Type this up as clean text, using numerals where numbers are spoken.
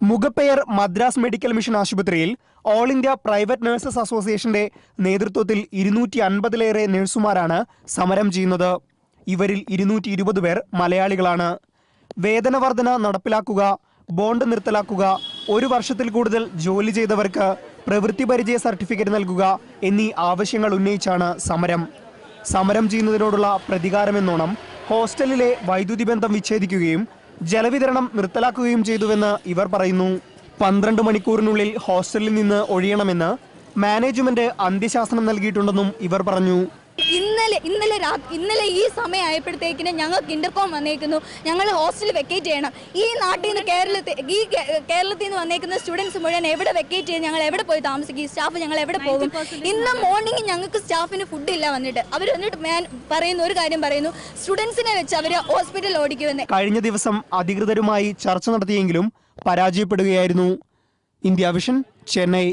മുഖപ്പേർ Madras medical mission ആശുപത്രിയിൽ all India private nurses അസോസിയേഷന്റെ നേതൃത്വത്തിൽ 250-ലേറെ നഴ്സുമാരാണ് സമരം ചെയ്യുന്നത്. ഇവരിൽ 220 പേർ മലയാളികളാണ്. വേതന വർധന നടപ്പിലാക്കുക, ബോണ്ട് നിർത്തലാക്കുക, 1 വർഷത്തിൽ കൂടുതൽ ജോലി ചെയ്തവർക്ക് പ്രവൃത്തി പരിചയ സർട്ടിഫിക്കറ്റ് നൽകുക എന്നീ ആവശ്യങ്ങൾ ഉന്നയിച്ചാണ് സമരം. സമരം ചെയ്യുന്നതിനോടുള്ള പ്രതികാരമെന്നോണം ഹോസ്റ്റലിലെ വൈദ്യുതി ബന്ധം വിച്ഛേദിക്കുകയും ജലവിതരണം നിർത്തലാക്കുകയും ചെയ്തുവെന്ന് ഇവർ പറയുന്നു. 12 മണിക്കൂറിനുള്ളിൽ ഹോസ്റ്റലിൽ നിന്ന് ഒഴിയണമെന്ന് മാനേജ്മെന്റ് അന്ത്യശാസനം നൽകിയിട്ടുണ്ടെന്നും ഇവർ പറഞ്ഞു. ഇന്നലെ ഈ സമയമായപ്പോഴത്തേക്കിന് ഞങ്ങൾക്ക് ഇന്റർകോം വന്നേക്കുന്നു, ഞങ്ങൾ ഹോസ്റ്റൽ വെക്കേറ്റ് ചെയ്യണം. ഈ നാട്ടിൽ നിന്ന് കേരളത്തിൽ നിന്ന് വന്നേക്കുന്ന സ്റ്റുഡൻസ് മുഴുവൻ എവിടെ വെക്കേറ്റ് ചെയ്ത് ഞങ്ങൾ എവിടെ പോയി താമസിക്കും? ഈ സ്റ്റാഫ് ഞങ്ങൾ എവിടെ പോകും? ഇന്ന് മോർണിംഗ് ഞങ്ങൾക്ക് സ്റ്റാഫിന് ഫുഡ് ഇല്ല വന്നിട്ട്. അവർ വന്നിട്ട് പറയുന്ന ഒരു കാര്യം പറയുന്നു, സ്റ്റുഡൻസിനെ വെച്ച് അവർ ഹോസ്പിറ്റൽ ഓടിക്കുമെന്ന്. കഴിഞ്ഞ ദിവസം അധികൃതരുമായി ചർച്ച നടത്തിയെങ്കിലും പരാജയപ്പെടുകയായിരുന്നു. India vision, Chennai.